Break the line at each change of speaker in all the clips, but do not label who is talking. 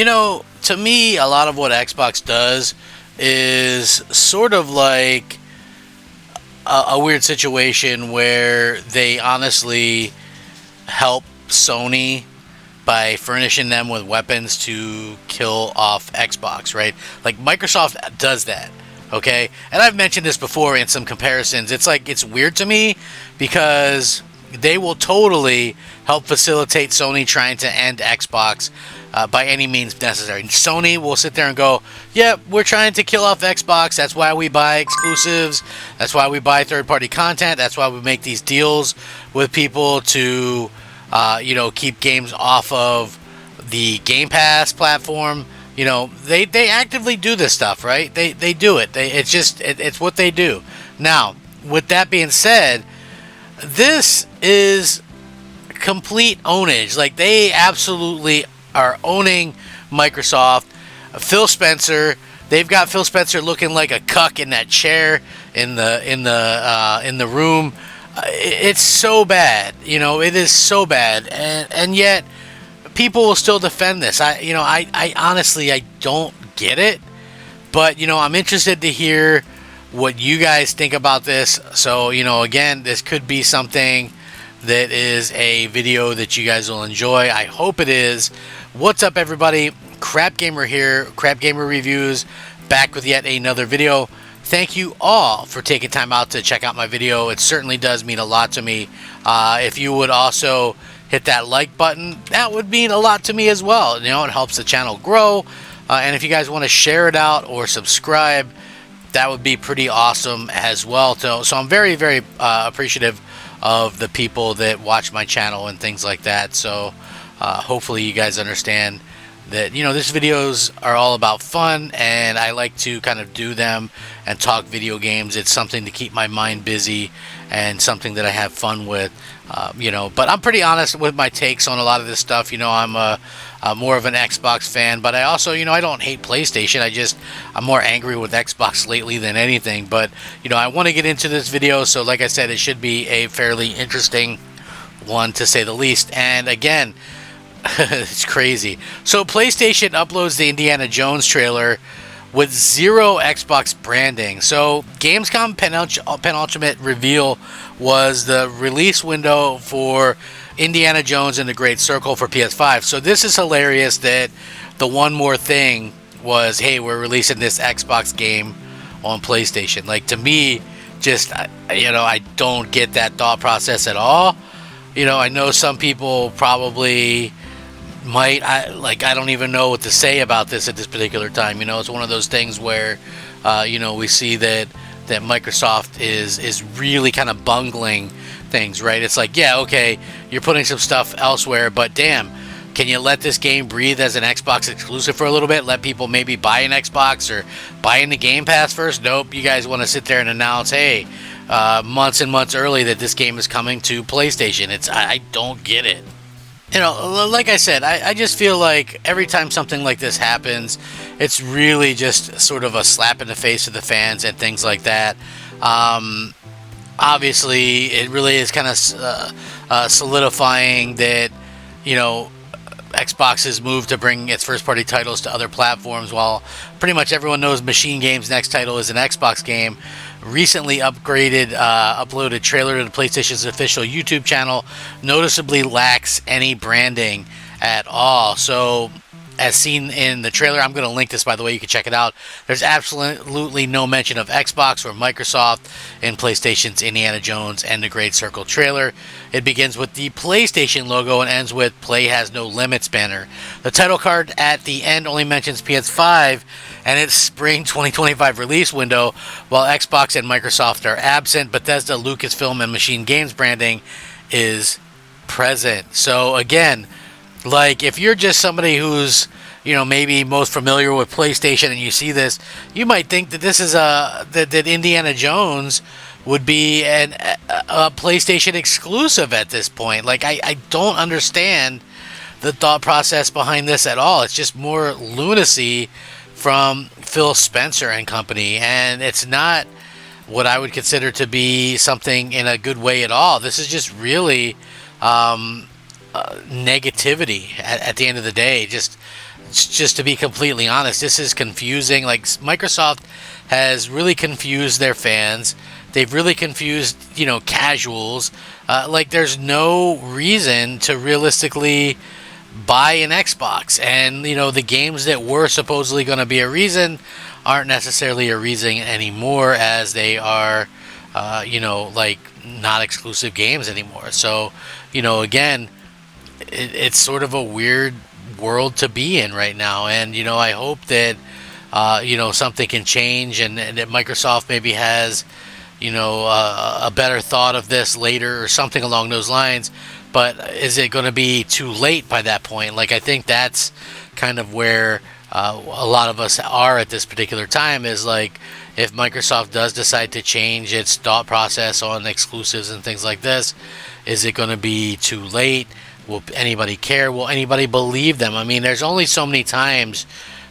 To me, a lot of what Xbox does is sort of like a weird situation where they honestly help Sony by furnishing them with weapons to kill off Xbox, right? Like Microsoft does that, okay? And I've mentioned this before in some comparisons. It's weird to me because they will totally help facilitate Sony trying to end Xbox by any means necessary. Sony will sit there and go, yeah, we're trying to kill off Xbox. That's why we buy exclusives. That's why we buy third-party content. That's why we make these deals with people to keep games off of the Game Pass platform. They actively do this stuff, right? They do it. It's what they do. Now, with that being said, this is complete ownage. Like, they absolutely are owning Microsoft. Phil Spencer, they've got Phil Spencer looking like a cuck in that chair in the room. It's so bad, it is so bad, and yet people will still defend this. I honestly, I don't get it, but I'm interested to hear what you guys think about this. So again, this could be something that is a video that you guys will enjoy. I hope it is. What's up, everybody? Crap Gamer here, Crap Gamer Reviews, back with yet another video. Thank you all for taking time out to check out my video. It certainly does mean a lot to me. If you would also hit that like button, that would mean a lot to me as well. It helps the channel grow. And if you guys want to share it out or subscribe, that would be pretty awesome as well. So I'm very, very appreciative of the people that watch my channel and things like that. So hopefully you guys understand that these videos are all about fun, and I like to kind of do them and talk video games. It's something to keep my mind busy and something that I have fun with. But I'm pretty honest with my takes on a lot of this stuff. I'm more of an Xbox fan, but I also, I don't hate PlayStation. I'm more angry with Xbox lately than anything. But I want to get into this video, so like I said, it should be a fairly interesting one, to say the least. And again, it's crazy. So PlayStation uploads the Indiana Jones trailer with zero Xbox branding. So Gamescom penultimate reveal was the release window for Indiana Jones and the Great Circle for PS5. So this is hilarious that the one more thing was, hey, we're releasing this Xbox game on PlayStation. Like, to me, I don't get that thought process at all. I know some people probably might. I don't even know what to say about this at this particular time. It's one of those things where we see that Microsoft is really kind of bungling things, right? It's like, yeah, okay, you're putting some stuff elsewhere, but damn, can you let this game breathe as an Xbox exclusive for a little bit? Let people maybe buy an Xbox or buy in the Game Pass first? Nope, you guys want to sit there and announce, hey, months and months early that this game is coming to PlayStation. I don't get it. Like I said, I just feel like every time something like this happens, it's really just sort of a slap in the face of the fans and things like that. Obviously, it really is kind of solidifying that, Xbox's move to bring its first-party titles to other platforms, while pretty much everyone knows Machine Games' next title is an Xbox game. Recently uploaded trailer to the PlayStation's official YouTube channel noticeably lacks any branding at all. So, as seen in the trailer, I'm going to link this, by the way, you can check it out. There's absolutely no mention of Xbox or Microsoft in PlayStation's Indiana Jones and the Great Circle trailer. It begins with the PlayStation logo and ends with "Play Has No Limits" banner. The title card at the end only mentions PS5 and its spring 2025 release window, while Xbox and Microsoft are absent. Bethesda, Lucasfilm, and Machine Games branding is present. So again, like, if you're just somebody who's, maybe most familiar with PlayStation and you see this, you might think that this is that Indiana Jones would be a PlayStation exclusive at this point. Like, I don't understand the thought process behind this at all. It's just more lunacy from Phil Spencer and company, and it's not what I would consider to be something in a good way at all. This is just really negativity at the end of the day. Just just to be completely honest, this is confusing. Like, Microsoft has really confused their fans. They've really confused, casuals. Like, there's no reason to realistically buy an Xbox. And, the games that were supposedly going to be a reason aren't necessarily a reason anymore, as they are, like, not exclusive games anymore. So, again, it's sort of a weird world to be in right now. And, I hope that, something can change, and that Microsoft maybe has, a better thought of this later or something along those lines. But is it going to be too late by that point? Like, I think that's kind of where a lot of us are at this particular time, is like, if Microsoft does decide to change its thought process on exclusives and things like this, is it going to be too late? Will anybody care? Will anybody believe them? I mean, there's only so many times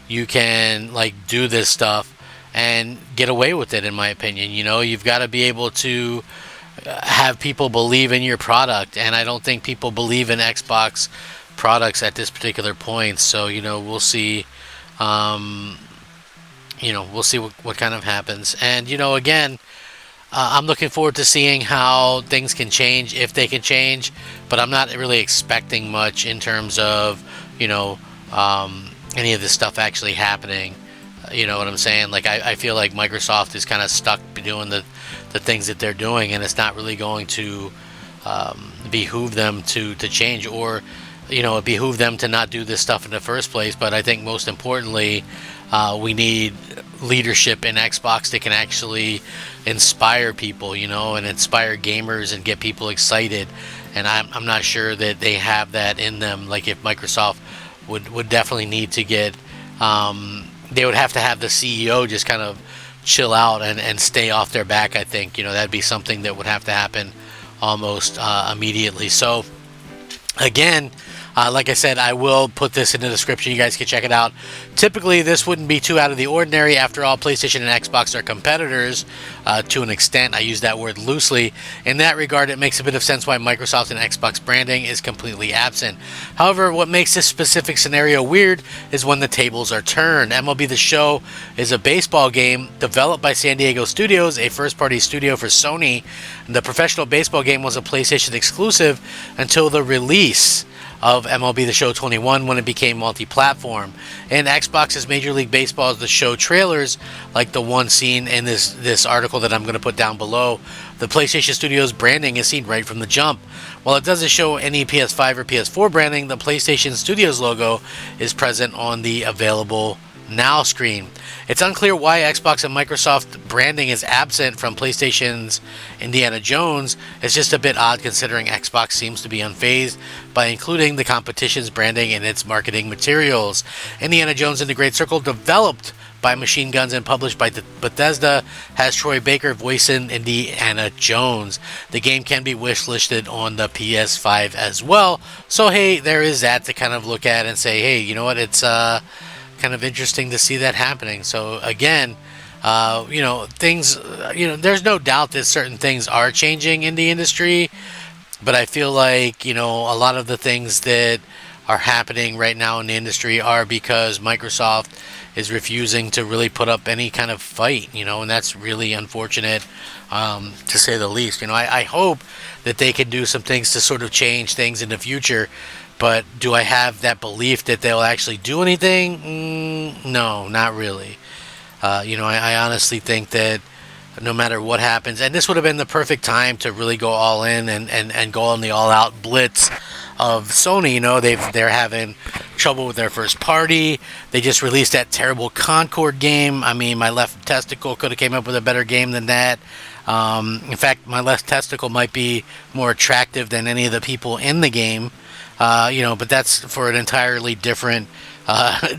you can, like, do this stuff and get away with it, in my opinion. You've got to be able to have people believe in your product, and I don't think people believe in Xbox products at this particular point. So, we'll see. We'll see what kind of happens. And, again, I'm looking forward to seeing how things can change, if they can change, but I'm not really expecting much in terms of, any of this stuff actually happening. You know what I'm saying? Like, I feel like Microsoft is kind of stuck doing the things that they're doing, and it's not really going to behoove them to change, or, it behoove them to not do this stuff in the first place. But I think most importantly, we need leadership in Xbox that can actually inspire people, and inspire gamers and get people excited. And I'm not sure that they have that in them. Like, if Microsoft would definitely need to get, they would have to have the CEO just kind of chill out and stay off their back. I think, that'd be something that would have to happen almost immediately. So, again, like I said, I will put this in the description. You guys can check it out. Typically, this wouldn't be too out of the ordinary. After all, PlayStation and Xbox are competitors to an extent. I use that word loosely. In that regard, it makes a bit of sense why Microsoft and Xbox branding is completely absent. However, what makes this specific scenario weird is when the tables are turned. MLB The Show is a baseball game developed by San Diego Studios, a first-party studio for Sony. The professional baseball game was a PlayStation exclusive until the release of MLB The Show 21, when it became multi-platform. And Xbox's Major League Baseball's The Show trailers, like the one seen in this article that I'm going to put down below, the PlayStation Studios branding is seen right from the jump. While it doesn't show any PS5 or PS4 branding, the PlayStation Studios logo is present on the Available Now screen. It's unclear why Xbox and Microsoft branding is absent from PlayStation's Indiana Jones. It's just a bit odd, considering Xbox seems to be unfazed by including the competition's branding in its marketing materials. Indiana Jones and the Great Circle, developed by Machine Guns and published by Bethesda, has Troy Baker voicing Indiana Jones. The game can be wishlisted on the PS5 as well. So, hey, there is that to kind of look at and say, hey, you know what, it's kind of interesting to see that happening. So again, things, there's no doubt that certain things are changing in the industry, but I feel like, a lot of the things that are happening right now in the industry are because Microsoft is refusing to really put up any kind of fight, and that's really unfortunate, to say the least. I hope that they can do some things to sort of change things in the future. But do I have that belief that they'll actually do anything? No, not really. I honestly think that no matter what happens, and this would have been the perfect time to really go all in and go on the all-out blitz of Sony. They're having trouble with their first party. They just released that terrible Concord game. I mean, my left testicle could have came up with a better game than that. In fact, my left testicle might be more attractive than any of the people in the game. But that's for an entirely different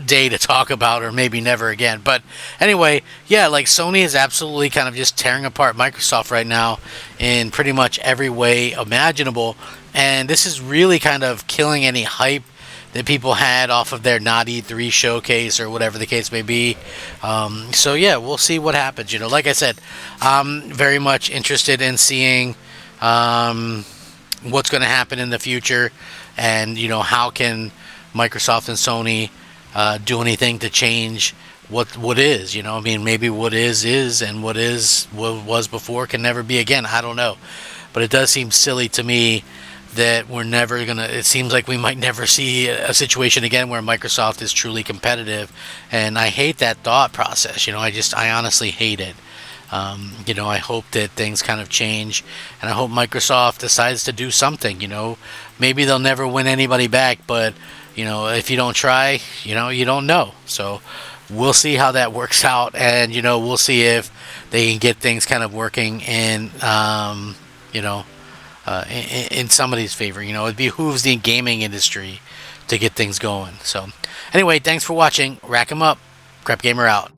day to talk about, or maybe never again. But anyway, yeah, like, Sony is absolutely kind of just tearing apart Microsoft right now in pretty much every way imaginable. And this is really kind of killing any hype that people had off of their Not E3 showcase, or whatever the case may be. So yeah, we'll see what happens. Like I said, I'm very much interested in seeing what's going to happen in the future. And, how can Microsoft and Sony do anything to change what is. You know, I mean, maybe what is, and what was before can never be again. I don't know, but it does seem silly to me that we're never gonna. It seems like we might never see a situation again where Microsoft is truly competitive, and I hate that thought process. You know, I honestly hate it. You know, I hope that things kind of change, and I hope Microsoft decides to do something. You know, maybe they'll never win anybody back, but you know, if you don't try, you know, you don't know. So we'll see how that works out, and you know, we'll see if they can get things kind of working in, you know, in somebody's favor. You know, it behooves the gaming industry to get things going. So anyway, thanks for watching. Rack 'em up. Crap Gamer out.